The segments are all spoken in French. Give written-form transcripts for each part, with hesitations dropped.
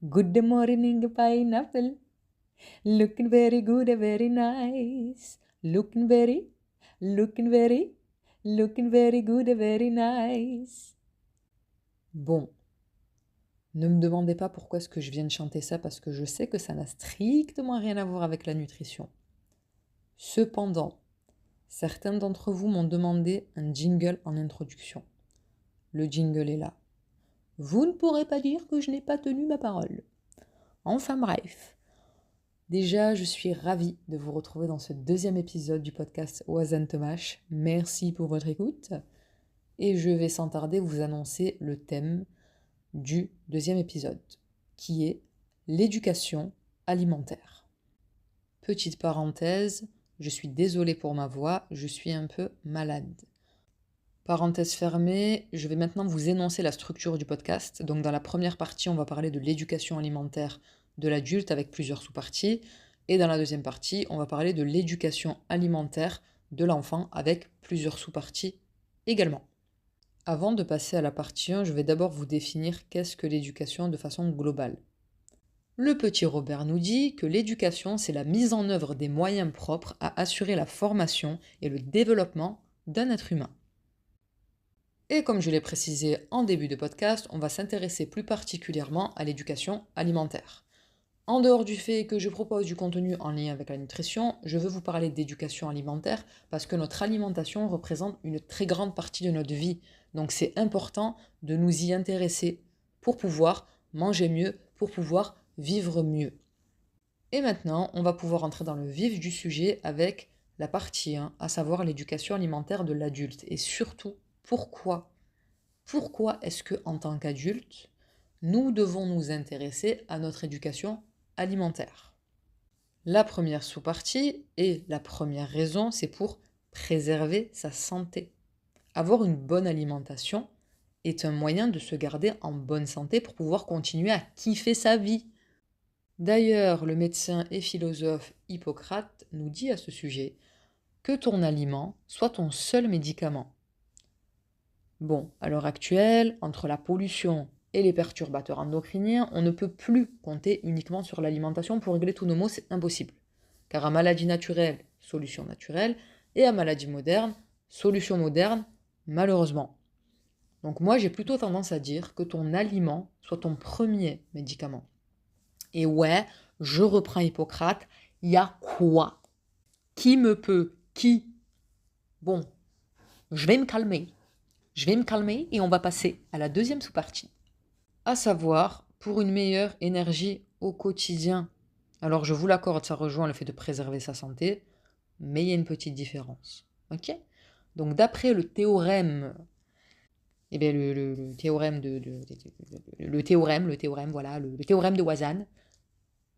Good morning, pineapple. Looking very good, very nice. Looking very, looking very, looking very good, very nice. Bon, ne me demandez pas pourquoi est-ce que je viens de chanter ça, parce que je sais que ça n'a strictement rien à voir avec la nutrition. Cependant, certains d'entre vous m'ont demandé un jingle en introduction. Le jingle est là. Vous ne pourrez pas dire que je n'ai pas tenu ma parole. Enfin bref. Déjà, je suis ravie de vous retrouver dans ce deuxième épisode du podcast Wazan Tomash. Merci pour votre écoute. Et je vais sans tarder vous annoncer le thème du deuxième épisode, qui est l'éducation alimentaire. Petite parenthèse, je suis désolée pour ma voix, je suis un peu malade. Parenthèse fermée, je vais maintenant vous énoncer la structure du podcast. Donc dans la première partie, on va parler de l'éducation alimentaire de l'adulte avec plusieurs sous-parties. Et dans la deuxième partie, on va parler de l'éducation alimentaire de l'enfant avec plusieurs sous-parties également. Avant de passer à la partie 1, je vais d'abord vous définir qu'est-ce que l'éducation de façon globale. Le petit Robert nous dit que l'éducation, c'est la mise en œuvre des moyens propres à assurer la formation et le développement d'un être humain. Et comme je l'ai précisé en début de podcast, on va s'intéresser plus particulièrement à l'éducation alimentaire. En dehors du fait que je propose du contenu en lien avec la nutrition, je veux vous parler d'éducation alimentaire parce que notre alimentation représente une très grande partie de notre vie. Donc c'est important de nous y intéresser pour pouvoir manger mieux, pour pouvoir vivre mieux. Et maintenant, on va pouvoir entrer dans le vif du sujet avec la partie 1, à savoir l'éducation alimentaire de l'adulte. Et surtout, pourquoi est-ce que, en tant qu'adulte, nous devons nous intéresser à notre éducation alimentaire? La première sous-partie et la première raison, c'est pour préserver sa santé. Avoir une bonne alimentation est un moyen de se garder en bonne santé pour pouvoir continuer à kiffer sa vie. D'ailleurs, le médecin et philosophe Hippocrate nous dit à ce sujet que ton aliment soit ton seul médicament. Bon, à l'heure actuelle, entre la pollution et les perturbateurs endocriniens, on ne peut plus compter uniquement sur l'alimentation pour régler tous nos maux, c'est impossible. Car à maladie naturelle, solution naturelle, et à maladie moderne, solution moderne, malheureusement. Donc moi, j'ai plutôt tendance à dire que ton aliment soit ton premier médicament. Et ouais, je reprends Hippocrate, il y a quoi? Qui me peut? Qui? Bon, je vais me calmer et on va passer à la deuxième sous-partie. À savoir, pour une meilleure énergie au quotidien. Alors je vous l'accorde, ça rejoint le fait de préserver sa santé, mais il y a une petite différence. Ok? Donc d'après le théorème, eh bien le théorème le théorème de Wazan,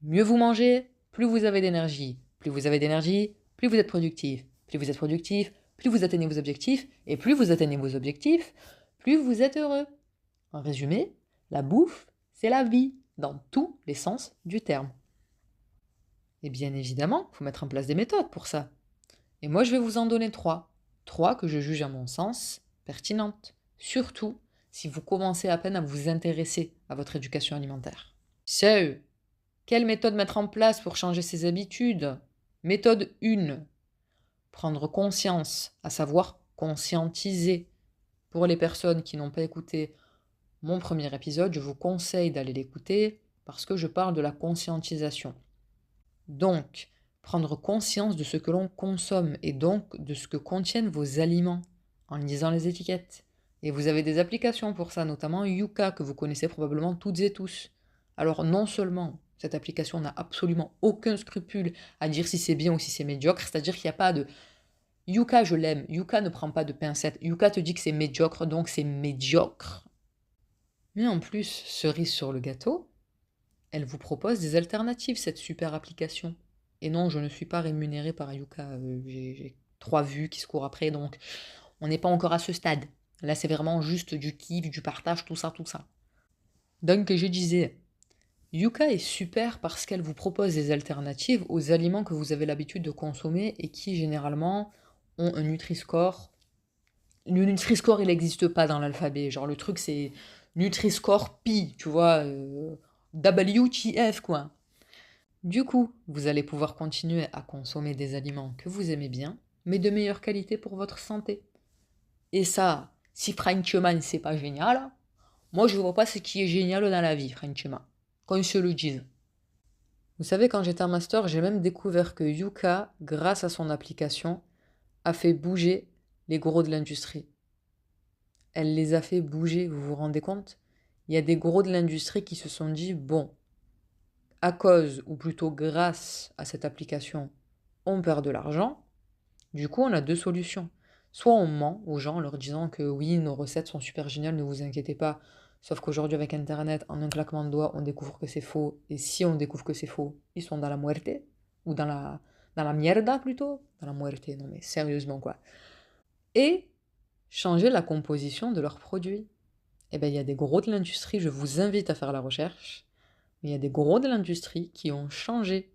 mieux vous mangez, plus vous avez d'énergie. Plus vous avez d'énergie, plus vous êtes productif. Plus vous êtes productif, plus vous atteignez vos objectifs. Et plus vous atteignez vos objectifs, plus vous êtes heureux. En résumé, la bouffe, c'est la vie, dans tous les sens du terme. Et bien évidemment, il faut mettre en place des méthodes pour ça. Et moi, je vais vous en donner 3. 3 que je juge à mon sens pertinentes. Surtout si vous commencez à peine à vous intéresser à votre éducation alimentaire. So, quelle méthode mettre en place pour changer ses habitudes? Méthode 1. Prendre conscience, à savoir conscientiser. Pour les personnes qui n'ont pas écouté mon premier épisode, je vous conseille d'aller l'écouter parce que je parle de la conscientisation. Donc, prendre conscience de ce que l'on consomme et donc de ce que contiennent vos aliments en lisant les étiquettes. Et vous avez des applications pour ça, notamment Yuka, que vous connaissez probablement toutes et tous. Alors non seulement cette application n'a absolument aucun scrupule à dire si c'est bien ou si c'est médiocre, c'est-à-dire qu'il n'y a pas de Yuka, je l'aime, Yuka ne prend pas de pincettes, Yuka te dit que c'est médiocre, donc c'est médiocre. Mais en plus, cerise sur le gâteau, elle vous propose des alternatives, cette super application. Et non, je ne suis pas rémunérée par Yuka, j'ai 3 vues qui se courent après, donc on n'est pas encore à ce stade. Là, c'est vraiment juste du kiff, du partage, tout ça. Donc, je disais, Yuka est super parce qu'elle vous propose des alternatives aux aliments que vous avez l'habitude de consommer et qui, généralement, ont un Nutri-Score. Le Nutri-Score, il n'existe pas dans l'alphabet. Genre, le truc, c'est Nutri-Score pi, tu vois, WTF quoi. Du coup, vous allez pouvoir continuer à consommer des aliments que vous aimez bien, mais de meilleure qualité pour votre santé. Et ça, si franchement c'est pas génial, moi je vois pas ce qui est génial dans la vie, franchement. Qu'on se le dise. Vous savez, quand j'étais en master, j'ai même découvert que Yuka, grâce à son application, a fait bouger les gros de l'industrie. Elle les a fait bouger, vous vous rendez compte? Il y a des gros de l'industrie qui se sont dit, bon, à cause, ou plutôt grâce à cette application, on perd de l'argent. Du coup, on a deux solutions. Soit on ment aux gens en leur disant que oui, nos recettes sont super géniales, ne vous inquiétez pas. Sauf qu'aujourd'hui, avec Internet, en un claquement de doigts, on découvre que c'est faux. Et si on découvre que c'est faux, ils sont dans la muerte. Ou dans la mierda plutôt. Dans la muerte, non mais sérieusement quoi. Et changer la composition de leurs produits. Eh bien, il y a des gros de l'industrie, je vous invite à faire la recherche. Il y a des gros de l'industrie qui ont changé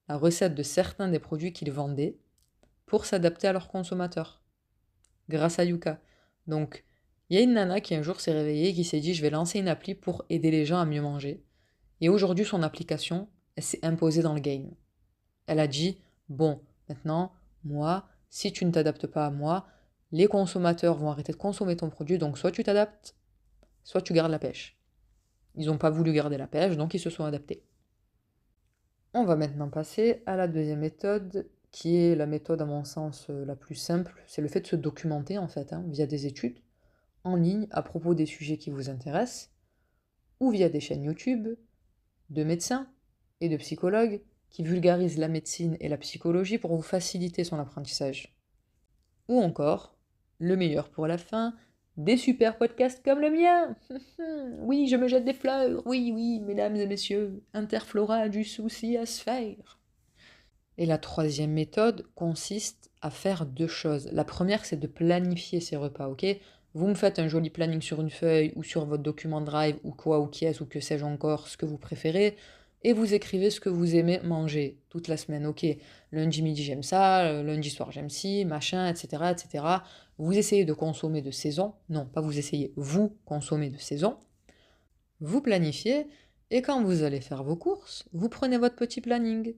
la recette de certains des produits qu'ils vendaient pour s'adapter à leurs consommateurs, grâce à Yuka. Donc, il y a une nana qui un jour s'est réveillée et qui s'est dit, je vais lancer une appli pour aider les gens à mieux manger. Et aujourd'hui, son application, elle s'est imposée dans le game. Elle a dit, bon, maintenant, moi, si tu ne t'adaptes pas à moi, les consommateurs vont arrêter de consommer ton produit, donc soit tu t'adaptes, soit tu gardes la pêche. Ils n'ont pas voulu garder la pêche, donc ils se sont adaptés. On va maintenant passer à la deuxième méthode, qui est la méthode à mon sens la plus simple. C'est le fait de se documenter en fait, via des études en ligne à propos des sujets qui vous intéressent, ou via des chaînes YouTube de médecins et de psychologues qui vulgarisent la médecine et la psychologie pour vous faciliter son apprentissage. Ou encore, le meilleur pour la fin, des super podcasts comme le mien. Oui, je me jette des fleurs. Oui, oui, mesdames et messieurs, Interflora a du souci à se faire. Et la troisième méthode consiste à faire deux choses. La première, c'est de planifier ses repas, ok? Vous me faites un joli planning sur une feuille ou sur votre document Drive ou quoi ou qui est ou que sais-je encore, ce que vous préférez, et vous écrivez ce que vous aimez manger toute la semaine, ok? Lundi midi j'aime ça, lundi soir j'aime ci, machin, etc., etc. Vous essayez de consommer de saison, non, pas vous essayez, vous consommez de saison, vous planifiez, et quand vous allez faire vos courses, vous prenez votre petit planning.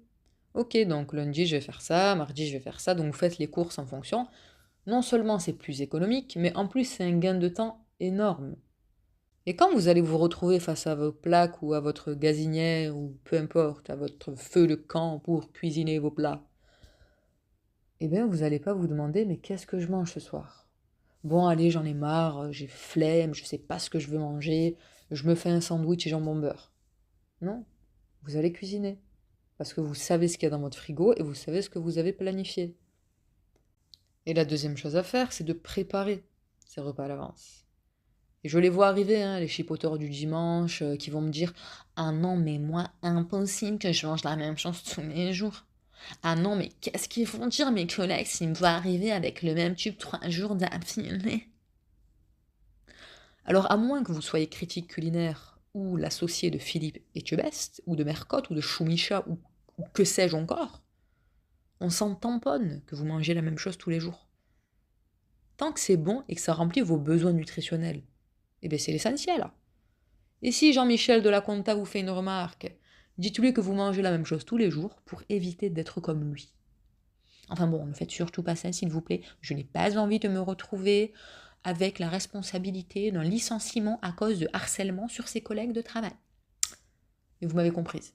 Ok, donc lundi je vais faire ça, mardi je vais faire ça, donc vous faites les courses en fonction. Non seulement c'est plus économique, mais en plus c'est un gain de temps énorme. Et quand vous allez vous retrouver face à vos plaques ou à votre gazinière ou peu importe, à votre feu de camp pour cuisiner vos plats, eh bien vous n'allez pas vous demander mais qu'est-ce que je mange ce soir? Bon allez j'en ai marre, j'ai flemme, je sais pas ce que je veux manger, je me fais un sandwich et jambon beurre. Non, vous allez cuisiner. Parce que vous savez ce qu'il y a dans votre frigo et vous savez ce que vous avez planifié. Et la deuxième chose à faire, c'est de préparer ces repas à l'avance. Et je les vois arriver, les chipoteurs du dimanche, qui vont me dire ah non, mais moi, impossible que je mange la même chose tous les jours. Ah non, mais qu'est-ce qu'ils vont dire mes collègues s'ils me voient arriver avec le même tube 3 jours d'affilée? Alors, à moins que vous soyez critique culinaire ou l'associé de Philippe Etchebest, ou de Mercotte, ou de Choumicha, ou que sais-je encore, on s'en tamponne que vous mangez la même chose tous les jours. Tant que c'est bon et que ça remplit vos besoins nutritionnels, eh bien c'est l'essentiel. Et si Jean-Michel de la Conta vous fait une remarque, dites-lui que vous mangez la même chose tous les jours pour éviter d'être comme lui. Enfin bon, ne faites surtout pas ça s'il vous plaît. Je n'ai pas envie de me retrouver avec la responsabilité d'un licenciement à cause de harcèlement sur ses collègues de travail. Et vous m'avez comprise.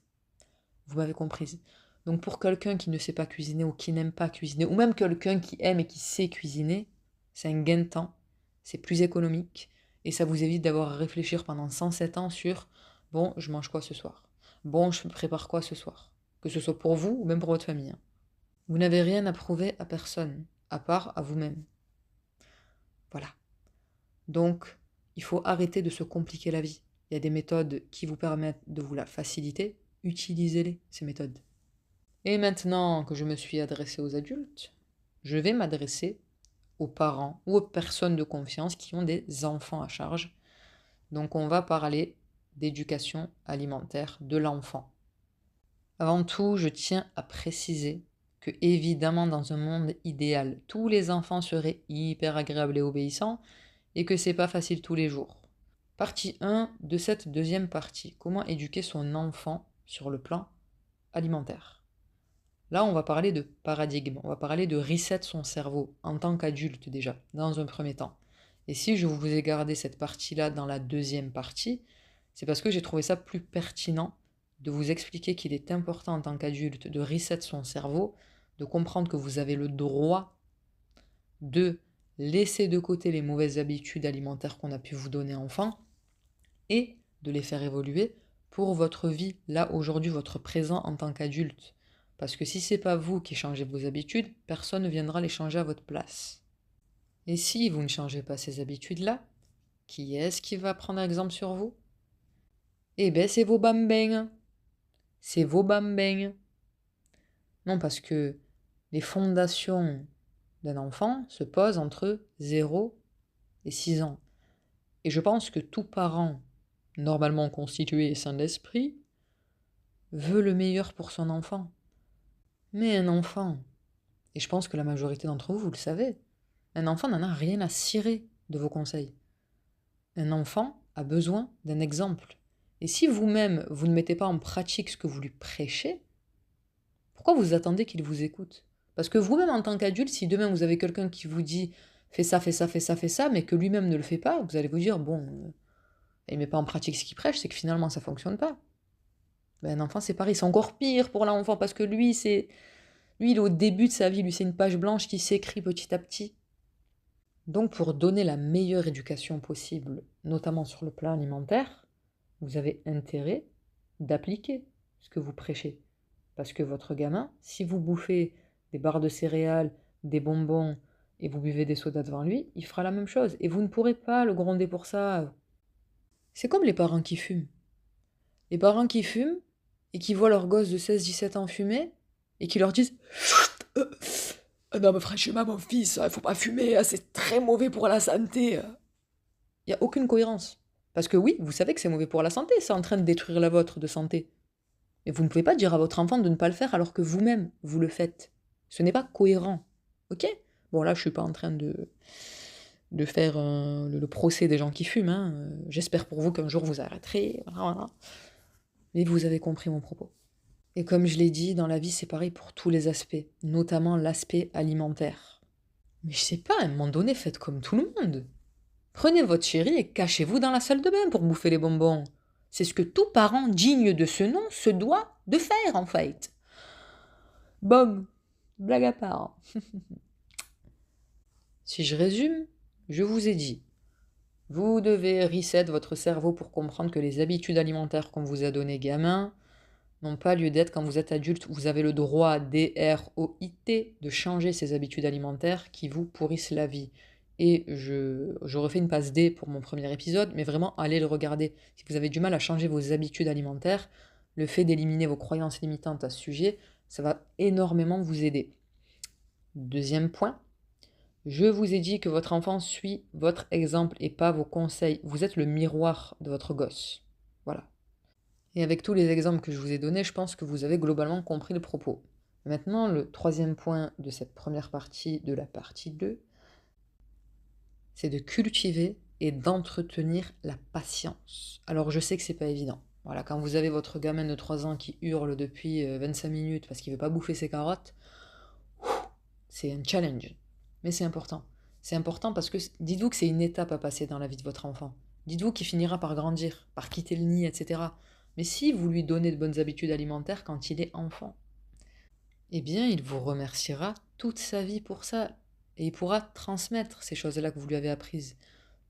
Vous m'avez comprise. Donc pour quelqu'un qui ne sait pas cuisiner ou qui n'aime pas cuisiner, ou même quelqu'un qui aime et qui sait cuisiner, c'est un gain de temps, c'est plus économique, et ça vous évite d'avoir à réfléchir pendant 107 ans sur bon, je mange quoi ce soir? Bon, je prépare quoi ce soir? Que ce soit pour vous ou même pour votre famille. Vous n'avez rien à prouver à personne, à part à vous-même. Voilà. Donc, il faut arrêter de se compliquer la vie. Il y a des méthodes qui vous permettent de vous la faciliter. Utilisez-les, ces méthodes. Et maintenant que je me suis adressé aux adultes, je vais m'adresser aux parents ou aux personnes de confiance qui ont des enfants à charge. Donc on va parler d'éducation alimentaire de l'enfant. Avant tout, je tiens à préciser que évidemment dans un monde idéal, tous les enfants seraient hyper agréables et obéissants et que c'est pas facile tous les jours. Partie 1 de cette deuxième partie. Comment éduquer son enfant sur le plan alimentaire. Là, on va parler de paradigme, on va parler de reset son cerveau en tant qu'adulte déjà, dans un premier temps. Et si je vous ai gardé cette partie-là dans la deuxième partie, c'est parce que j'ai trouvé ça plus pertinent de vous expliquer qu'il est important en tant qu'adulte de reset son cerveau, de comprendre que vous avez le droit de laisser de côté les mauvaises habitudes alimentaires qu'on a pu vous donner enfant et de les faire évoluer pour votre vie, là, aujourd'hui, votre présent en tant qu'adulte. Parce que si c'est pas vous qui changez vos habitudes, personne ne viendra les changer à votre place. Et si vous ne changez pas ces habitudes-là, qui est-ce qui va prendre exemple sur vous? Eh ben, c'est vos bambins. C'est vos bambins. Non, parce que les fondations d'un enfant se posent entre 0 et 6 ans. Et je pense que tout parent, normalement constitué et sain d'esprit, veut le meilleur pour son enfant. Mais un enfant, et je pense que la majorité d'entre vous, vous le savez, un enfant n'en a rien à cirer de vos conseils. Un enfant a besoin d'un exemple. Et si vous-même, vous ne mettez pas en pratique ce que vous lui prêchez, pourquoi vous attendez qu'il vous écoute? Parce que vous-même, en tant qu'adulte, si demain vous avez quelqu'un qui vous dit fais ça, fais ça, fais ça, fais ça, mais que lui-même ne le fait pas, vous allez vous dire bon, il ne met pas en pratique ce qu'il prêche, c'est que finalement ça ne fonctionne pas. Ben, un enfant, c'est pareil, c'est encore pire pour l'enfant parce que lui, il est au début de sa vie, lui, c'est une page blanche qui s'écrit petit à petit. Donc, pour donner la meilleure éducation possible, notamment sur le plan alimentaire, vous avez intérêt d'appliquer ce que vous prêchez. Parce que votre gamin, si vous bouffez des barres de céréales, des bonbons et vous buvez des sodas devant lui, il fera la même chose. Et vous ne pourrez pas le gronder pour ça. C'est comme les parents qui fument. Les parents qui fument et qui voient leur gosse de 16-17 ans fumer et qui leur disent non, mais franchement, mon fils, il faut pas fumer, c'est très mauvais pour la santé. Il n'y a aucune cohérence. Parce que oui, vous savez que c'est mauvais pour la santé, c'est en train de détruire la vôtre de santé. Mais vous ne pouvez pas dire à votre enfant de ne pas le faire alors que vous-même, vous le faites. Ce n'est pas cohérent. Ok? Bon, là, je suis pas en train de faire le procès des gens qui fument. Hein. J'espère pour vous qu'un jour vous arrêterez. Voilà. Mais vous avez compris mon propos. Et comme je l'ai dit, dans la vie, c'est pareil pour tous les aspects, notamment l'aspect alimentaire. Mais je sais pas, à un moment donné, faites comme tout le monde. Prenez votre chérie et cachez-vous dans la salle de bain pour bouffer les bonbons. C'est ce que tout parent digne de ce nom se doit de faire, en fait. Bon, blague à part. Si je résume, je vous ai dit, vous devez reset votre cerveau pour comprendre que les habitudes alimentaires qu'on vous a données gamin n'ont pas lieu d'être quand vous êtes adulte. Vous avez le droit, DROIT, de changer ces habitudes alimentaires qui vous pourrissent la vie. Et je refais une passe D pour mon premier épisode, mais vraiment, allez le regarder. Si vous avez du mal à changer vos habitudes alimentaires, le fait d'éliminer vos croyances limitantes à ce sujet, ça va énormément vous aider. Deuxième point, je vous ai dit que votre enfant suit votre exemple et pas vos conseils. Vous êtes le miroir de votre gosse. Voilà. Et avec tous les exemples que je vous ai donnés, je pense que vous avez globalement compris le propos. Maintenant, le troisième point de cette première partie, de la partie 2, c'est de cultiver et d'entretenir la patience. Alors je sais que c'est pas évident. Voilà, quand vous avez votre gamin de 3 ans qui hurle depuis 25 minutes parce qu'il veut pas bouffer ses carottes, c'est un challenge. Mais c'est important. C'est important parce que dites-vous que c'est une étape à passer dans la vie de votre enfant. Dites-vous qu'il finira par grandir, par quitter le nid, etc. Mais si vous lui donnez de bonnes habitudes alimentaires quand il est enfant, eh bien, il vous remerciera toute sa vie pour ça. Et il pourra transmettre ces choses-là que vous lui avez apprises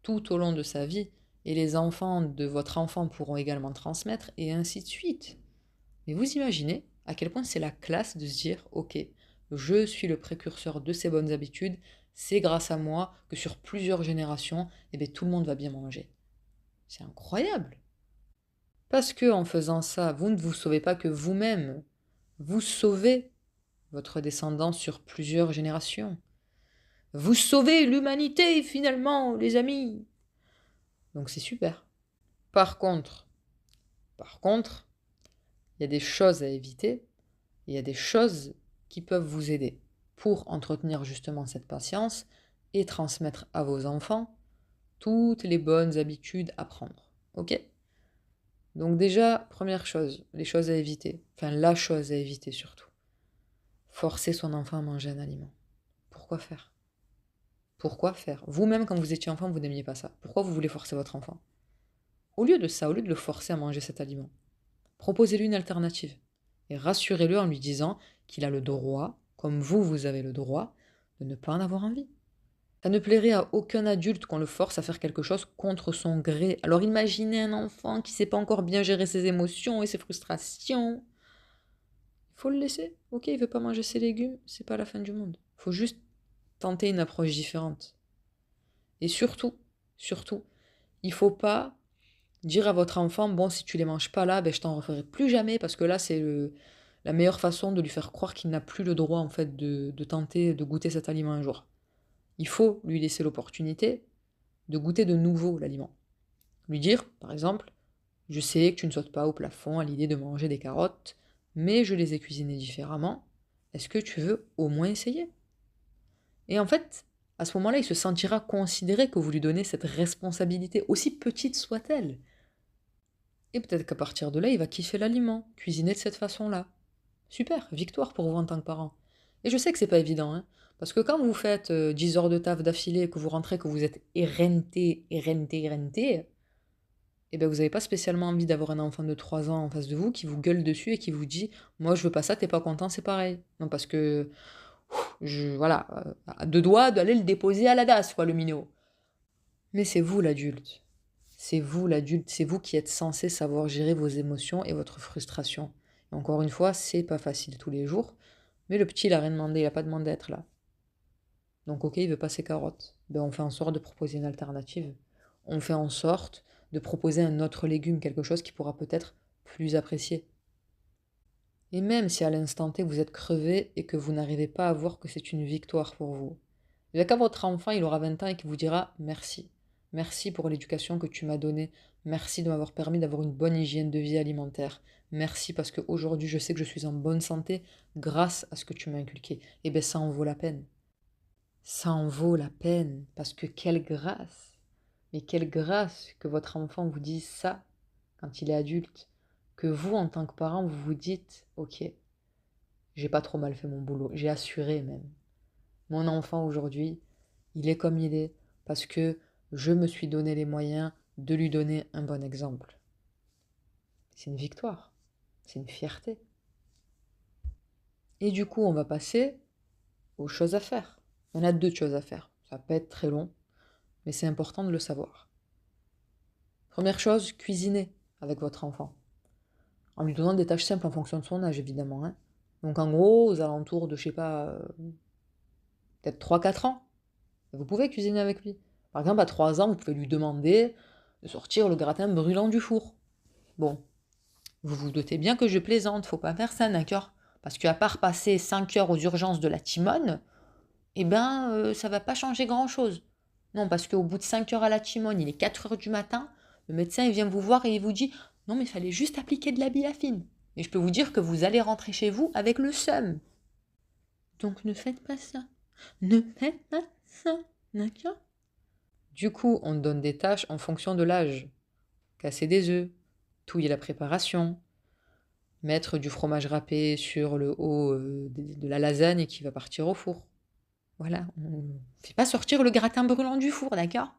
tout au long de sa vie. Et les enfants de votre enfant pourront également transmettre, et ainsi de suite. Mais vous imaginez à quel point c'est la classe de se dire « Ok, je suis le précurseur de ces bonnes habitudes, c'est grâce à moi que sur plusieurs générations, eh bien, tout le monde va bien manger. » C'est incroyable. Parce que en faisant ça, vous ne vous sauvez pas que vous-même, vous sauvez votre descendance sur plusieurs générations. Vous sauvez l'humanité finalement, les amis. Donc c'est super. Par contre, il y a des choses à éviter, il y a des choses qui peuvent vous aider pour entretenir justement cette patience et transmettre à vos enfants toutes les bonnes habitudes à prendre. Ok? Donc déjà, première chose, les choses à éviter. Enfin, la chose à éviter surtout. Forcer son enfant à manger un aliment. Pourquoi faire? Pourquoi faire? Vous-même, quand vous étiez enfant, vous n'aimiez pas ça. Pourquoi vous voulez forcer votre enfant? Au lieu de ça, au lieu de le forcer à manger cet aliment, proposez-lui une alternative. Et rassurez-le en lui disant qu'il a le droit, comme vous avez le droit, de ne pas en avoir envie. Ça ne plairait à aucun adulte qu'on le force à faire quelque chose contre son gré. Alors imaginez un enfant qui ne sait pas encore bien gérer ses émotions et ses frustrations. Il faut le laisser. Ok, il veut pas manger ses légumes, c'est pas la fin du monde. Il faut juste tenter une approche différente. Et surtout, il faut pas dire à votre enfant, bon, si tu les manges pas là, ben, je t'en referai plus jamais, parce que là, c'est la meilleure façon de lui faire croire qu'il n'a plus le droit, en fait, de tenter de goûter cet aliment un jour. Il faut lui laisser l'opportunité de goûter de nouveau l'aliment. Lui dire, par exemple, je sais que tu ne sautes pas au plafond à l'idée de manger des carottes, mais je les ai cuisinées différemment. Est-ce que tu veux au moins essayer? Et en fait, à ce moment-là, il se sentira considéré que vous lui donnez cette responsabilité, aussi petite soit-elle. Et peut-être qu'à partir de là, il va kiffer l'aliment, cuisiner de cette façon-là. Super, victoire pour vous en tant que parent. Et je sais que c'est pas évident, hein, parce que quand vous faites 10 heures de taf d'affilée, que vous rentrez, que vous êtes éreinté, et ben vous n'avez pas spécialement envie d'avoir un enfant de 3 ans en face de vous qui vous gueule dessus et qui vous dit moi je veux pas ça, t'es pas content, c'est pareil. Non, parce que voilà, à deux doigts d'aller le déposer à la DAS, quoi, le minot. Mais c'est vous l'adulte. C'est vous l'adulte, c'est vous qui êtes censé savoir gérer vos émotions et votre frustration. Et encore une fois, c'est pas facile tous les jours, mais le petit il a rien demandé, il a pas demandé d'être là. Donc ok, il veut pas ses carottes. Ben on fait en sorte de proposer une alternative. On fait en sorte de proposer un autre légume, quelque chose qui pourra peut-être plus apprécier. Et même si à l'instant T vous êtes crevé et que vous n'arrivez pas à voir que c'est une victoire pour vous, bien quand votre enfant il aura 20 ans et qu'il vous dira merci. Merci pour l'éducation que tu m'as donnée. Merci de m'avoir permis d'avoir une bonne hygiène de vie alimentaire. Merci parce qu'aujourd'hui je sais que je suis en bonne santé grâce à ce que tu m'as inculqué. Et bien ça en vaut la peine. Ça en vaut la peine parce que quelle grâce. Mais quelle grâce que votre enfant vous dise ça quand il est adulte. Que vous, en tant que parent, vous vous dites, ok, j'ai pas trop mal fait mon boulot, j'ai assuré même. Mon enfant aujourd'hui, il est comme il est parce que je me suis donné les moyens de lui donner un bon exemple. C'est une victoire, c'est une fierté. Et du coup, on va passer aux choses à faire. Il y en a 2 choses à faire. Ça peut être très long, mais c'est important de le savoir. Première chose, cuisiner avec votre enfant. En lui donnant des tâches simples en fonction de son âge, évidemment, hein. Donc en gros, aux alentours de, je sais pas, peut-être 3-4 ans, vous pouvez cuisiner avec lui. Par exemple, à 3 ans, vous pouvez lui demander de sortir le gratin brûlant du four. Bon, vous vous doutez bien que je plaisante, faut pas faire ça, d'accord? Parce qu'à part passer 5 heures aux urgences de la Timone, eh ben, ça va pas changer grand-chose. Non, parce qu'au bout de 5 heures à la Timone, il est 4 heures du matin, le médecin il vient vous voir et il vous dit non, mais il fallait juste appliquer de la biafine. Et je peux vous dire que vous allez rentrer chez vous avec le seum. Donc ne faites pas ça. Ne faites pas ça, d'accord? Du coup, on donne des tâches en fonction de l'âge. Casser des œufs, touiller la préparation, mettre du fromage râpé sur le haut de la lasagne qui va partir au four. Voilà, on ne fait pas sortir le gratin brûlant du four, d'accord?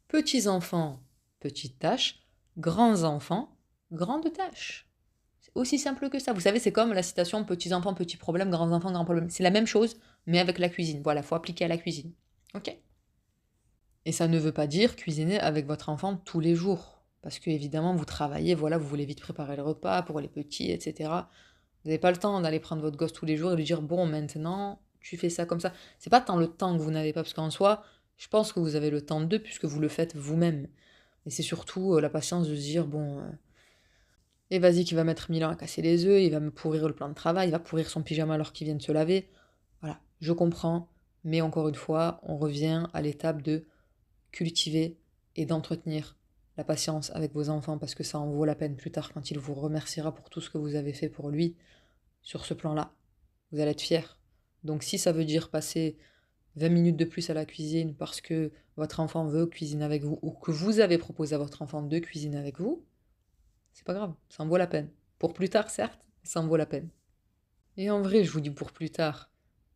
Petits enfants, petites tâches. Grands enfants, grandes tâches. C'est aussi simple que ça. Vous savez, c'est comme la citation petits enfants, petits problèmes, grands enfants, grands problèmes. C'est la même chose, mais avec la cuisine. Voilà, faut appliquer à la cuisine. Ok? Et ça ne veut pas dire cuisiner avec votre enfant tous les jours. Parce que évidemment, vous travaillez, voilà, vous voulez vite préparer le repas pour les petits, etc. Vous n'avez pas le temps d'aller prendre votre gosse tous les jours et lui dire bon, maintenant, tu fais ça comme ça. C'est pas tant le temps que vous n'avez pas, parce qu'en soi, je pense que vous avez le temps d'eux puisque vous le faites vous-même. Et c'est surtout la patience de se dire bon, et vas-y, qui va mettre 1000 ans à casser les œufs, il va me pourrir le plan de travail, il va pourrir son pyjama alors qu'il vient de se laver. Voilà, je comprends, mais encore une fois, on revient à l'étape de cultiver et d'entretenir la patience avec vos enfants parce que ça en vaut la peine plus tard quand il vous remerciera pour tout ce que vous avez fait pour lui sur ce plan-là. Vous allez être fiers. Donc si ça veut dire passer 20 minutes de plus à la cuisine parce que votre enfant veut cuisiner avec vous ou que vous avez proposé à votre enfant de cuisiner avec vous, c'est pas grave, ça en vaut la peine. Pour plus tard, certes, ça en vaut la peine. Et en vrai, je vous dis pour plus tard,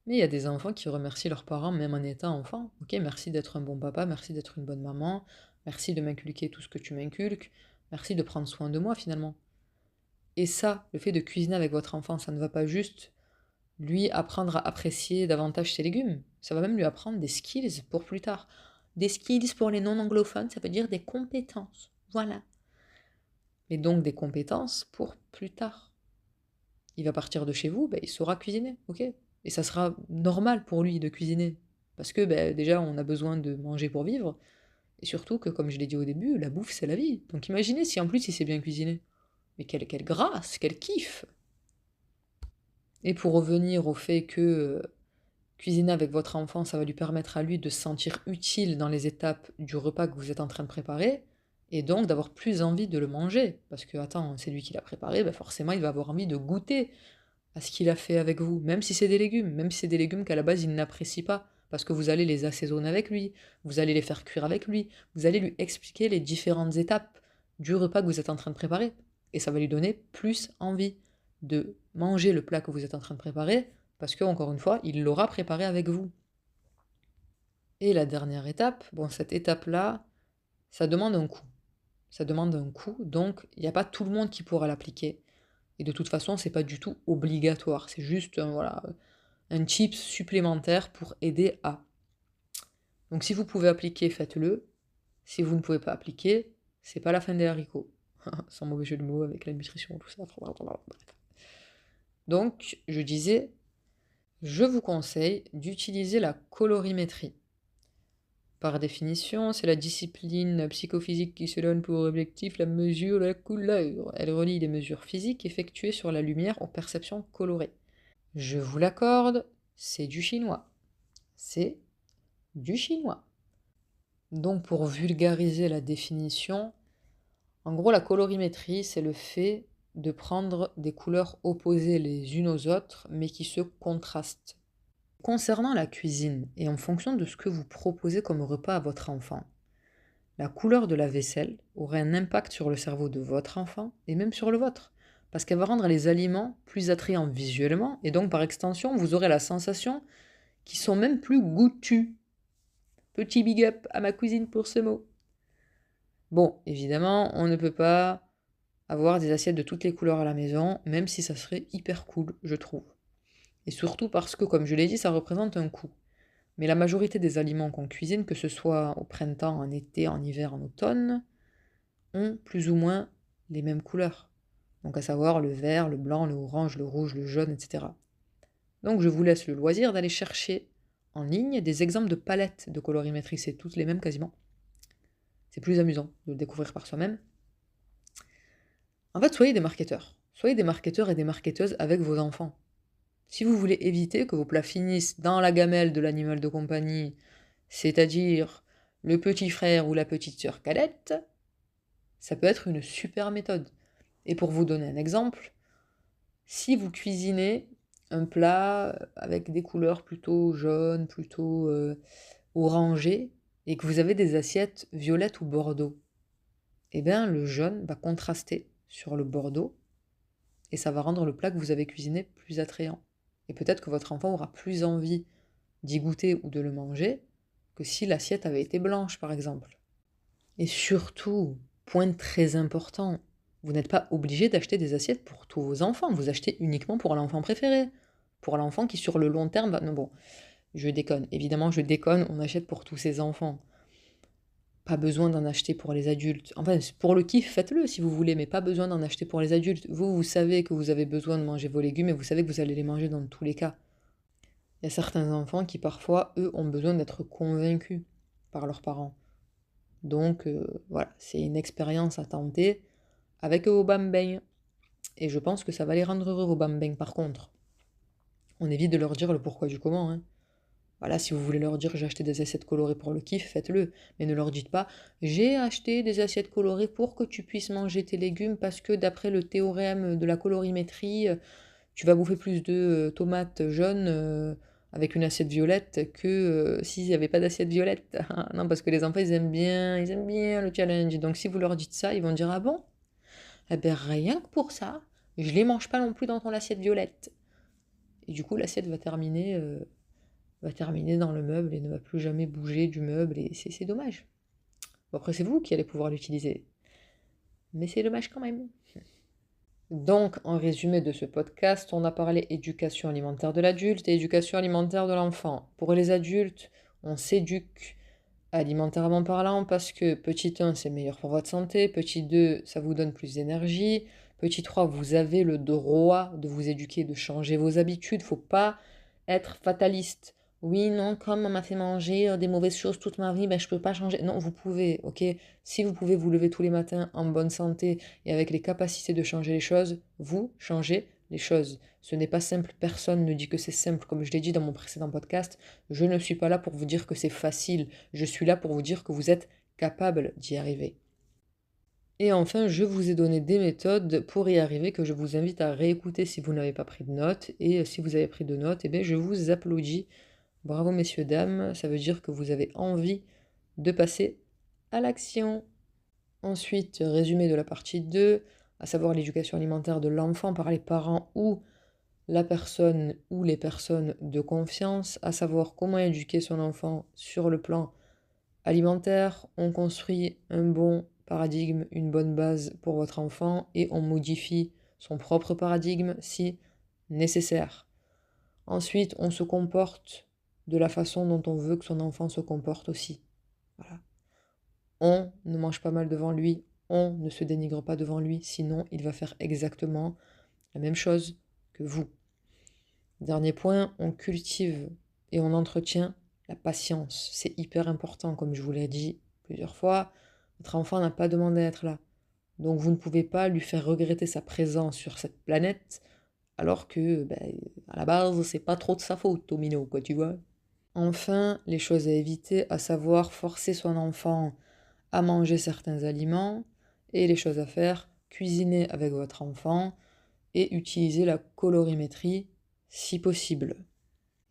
mais il y a des enfants qui remercient leurs parents même en étant enfant. Ok, merci d'être un bon papa, merci d'être une bonne maman, merci de m'inculquer tout ce que tu m'inculques, merci de prendre soin de moi finalement. Et ça, le fait de cuisiner avec votre enfant, ça ne va pas juste lui apprendre à apprécier davantage ses légumes, ça va même lui apprendre des skills pour plus tard. Des skills pour les non-anglophones, ça veut dire des compétences. Voilà. Mais donc des compétences pour plus tard. Il va partir de chez vous, il saura cuisiner, ok? Et ça sera normal pour lui de cuisiner. Parce que déjà, on a besoin de manger pour vivre. Et surtout que, comme je l'ai dit au début, la bouffe, c'est la vie. Donc imaginez si en plus il sait bien cuisiner. Mais quelle grâce, quel kiff! Et pour revenir au fait que cuisiner avec votre enfant, ça va lui permettre à lui de se sentir utile dans les étapes du repas que vous êtes en train de préparer, et donc d'avoir plus envie de le manger. Parce que, attends, c'est lui qui l'a préparé, forcément il va avoir envie de goûter à ce qu'il a fait avec vous, même si c'est des légumes, même si c'est des légumes qu'à la base il n'apprécie pas, parce que vous allez les assaisonner avec lui, vous allez les faire cuire avec lui, vous allez lui expliquer les différentes étapes du repas que vous êtes en train de préparer, et ça va lui donner plus envie de manger le plat que vous êtes en train de préparer, parce que, encore une fois, il l'aura préparé avec vous. Et la dernière étape, bon, cette étape-là, ça demande un coût. Ça demande un coût, donc il n'y a pas tout le monde qui pourra l'appliquer. Et de toute façon, c'est pas du tout obligatoire. C'est juste un tips supplémentaire pour aider à. Donc si vous pouvez appliquer, faites-le. Si vous ne pouvez pas appliquer, c'est pas la fin des haricots. Sans mauvais jeu de mots avec la nutrition, tout ça. Donc, je disais, je vous conseille d'utiliser la colorimétrie. Par définition, c'est la discipline psychophysique qui se donne pour objectif la mesure de la couleur. Elle relie les mesures physiques effectuées sur la lumière aux perceptions colorées. Je vous l'accorde, c'est du chinois. C'est du chinois. Donc pour vulgariser la définition, en gros la colorimétrie, c'est le fait de prendre des couleurs opposées les unes aux autres, mais qui se contrastent. Concernant la cuisine, et en fonction de ce que vous proposez comme repas à votre enfant, la couleur de la vaisselle aurait un impact sur le cerveau de votre enfant et même sur le vôtre, parce qu'elle va rendre les aliments plus attrayants visuellement, et donc par extension, vous aurez la sensation qu'ils sont même plus goûtus. Petit big up à ma cousine pour ce mot. Bon, évidemment, on ne peut pas avoir des assiettes de toutes les couleurs à la maison, même si ça serait hyper cool, je trouve. Et surtout parce que, comme je l'ai dit, ça représente un coût. Mais la majorité des aliments qu'on cuisine, que ce soit au printemps, en été, en hiver, en automne, ont plus ou moins les mêmes couleurs. Donc à savoir le vert, le blanc, le orange, le rouge, le jaune, etc. Donc je vous laisse le loisir d'aller chercher en ligne des exemples de palettes de colorimétrie, c'est toutes les mêmes quasiment. C'est plus amusant de le découvrir par soi-même. En fait, soyez des marketeurs. Soyez des marketeurs et des marketeuses avec vos enfants. Si vous voulez éviter que vos plats finissent dans la gamelle de l'animal de compagnie, c'est-à-dire le petit frère ou la petite sœur cadette, ça peut être une super méthode. Et pour vous donner un exemple, si vous cuisinez un plat avec des couleurs plutôt jaunes, plutôt orangées, et que vous avez des assiettes violettes ou bordeaux, eh bien le jaune va contraster sur le bordeaux, et ça va rendre le plat que vous avez cuisiné plus attrayant. Et peut-être que votre enfant aura plus envie d'y goûter ou de le manger que si l'assiette avait été blanche, par exemple. Et surtout, point très important, vous n'êtes pas obligé d'acheter des assiettes pour tous vos enfants, vous achetez uniquement pour l'enfant préféré, pour l'enfant qui sur le long terme va... Non bon, je déconne, évidemment je déconne, on achète pour tous ses enfants. Pas besoin d'en acheter pour les adultes. Enfin, pour le kiff, faites-le si vous voulez, mais pas besoin d'en acheter pour les adultes. Vous savez que vous avez besoin de manger vos légumes et vous savez que vous allez les manger dans tous les cas. Il y a certains enfants qui parfois, eux, ont besoin d'être convaincus par leurs parents. Donc voilà, c'est une expérience à tenter avec vos bambins. Et je pense que ça va les rendre heureux, vos bambins. Par contre, on évite de leur dire le pourquoi du comment. Hein. Voilà, si vous voulez leur dire j'ai acheté des assiettes colorées pour le kiff, faites-le. Mais ne leur dites pas j'ai acheté des assiettes colorées pour que tu puisses manger tes légumes parce que d'après le théorème de la colorimétrie, tu vas bouffer plus de tomates jaunes avec une assiette violette que s'il n'y avait pas d'assiette violette. Non, parce que les enfants, ils aiment bien le challenge. Donc si vous leur dites ça, ils vont dire: ah bon? Eh ben rien que pour ça, je les mange pas non plus dans ton assiette violette. Et du coup, l'assiette va terminer dans le meuble et ne va plus jamais bouger du meuble, et c'est dommage. Bon, après, c'est vous qui allez pouvoir l'utiliser. Mais c'est dommage quand même. Donc, en résumé de ce podcast, on a parlé éducation alimentaire de l'adulte et éducation alimentaire de l'enfant. Pour les adultes, on s'éduque alimentairement parlant parce que petit 1, c'est meilleur pour votre santé, petit 2, ça vous donne plus d'énergie, petit 3, vous avez le droit de vous éduquer, de changer vos habitudes, faut pas être fataliste. Oui, non, comme on m'a fait manger des mauvaises choses toute ma vie, ben je peux pas changer. Non, vous pouvez, ok? Si vous pouvez vous lever tous les matins en bonne santé et avec les capacités de changer les choses, vous changez les choses. Ce n'est pas simple, personne ne dit que c'est simple. Comme je l'ai dit dans mon précédent podcast, je ne suis pas là pour vous dire que c'est facile, je suis là pour vous dire que vous êtes capable d'y arriver. Et enfin, je vous ai donné des méthodes pour y arriver que je vous invite à réécouter si vous n'avez pas pris de notes. Et si vous avez pris de notes, eh bien, je vous applaudis. Bravo messieurs, dames, ça veut dire que vous avez envie de passer à l'action. Ensuite, résumé de la partie 2, à savoir l'éducation alimentaire de l'enfant par les parents ou la personne ou les personnes de confiance, à savoir comment éduquer son enfant sur le plan alimentaire. On construit un bon paradigme, une bonne base pour votre enfant et on modifie son propre paradigme si nécessaire. Ensuite, on se comporte de la façon dont on veut que son enfant se comporte aussi. Voilà. On ne mange pas mal devant lui, on ne se dénigre pas devant lui, sinon il va faire exactement la même chose que vous. Dernier point, on cultive et on entretient la patience. C'est hyper important, comme je vous l'ai dit plusieurs fois. Votre enfant n'a pas demandé à être là. Donc vous ne pouvez pas lui faire regretter sa présence sur cette planète, alors que, à la base, c'est pas trop de sa faute, Tomino, quoi, tu vois. Enfin, les choses à éviter, à savoir forcer son enfant à manger certains aliments, et les choses à faire, cuisiner avec votre enfant et utiliser la colorimétrie si possible.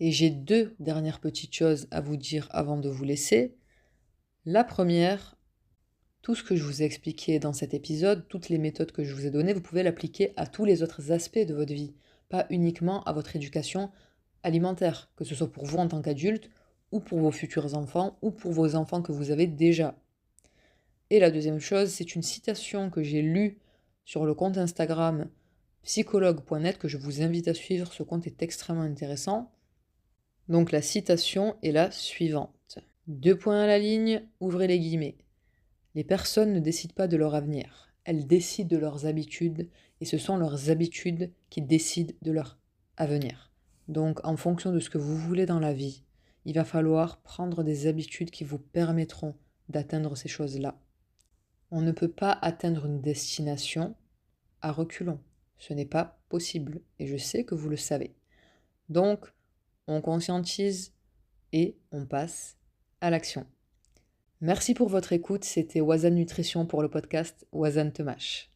Et j'ai 2 dernières petites choses à vous dire avant de vous laisser. La première, tout ce que je vous ai expliqué dans cet épisode, toutes les méthodes que je vous ai données, vous pouvez l'appliquer à tous les autres aspects de votre vie, pas uniquement à votre éducation alimentaire, que ce soit pour vous en tant qu'adulte, ou pour vos futurs enfants, ou pour vos enfants que vous avez déjà. Et la deuxième chose, c'est une citation que j'ai lue sur le compte Instagram psychologue.net que je vous invite à suivre, ce compte est extrêmement intéressant. Donc la citation est la suivante. 2 points à la ligne, ouvrez les guillemets. Les personnes ne décident pas de leur avenir, elles décident de leurs habitudes et ce sont leurs habitudes qui décident de leur avenir. Donc en fonction de ce que vous voulez dans la vie, il va falloir prendre des habitudes qui vous permettront d'atteindre ces choses-là. On ne peut pas atteindre une destination à reculons. Ce n'est pas possible et je sais que vous le savez. Donc, on conscientise et on passe à l'action. Merci pour votre écoute, c'était Wazan Nutrition pour le podcast Wazan Te Mâche.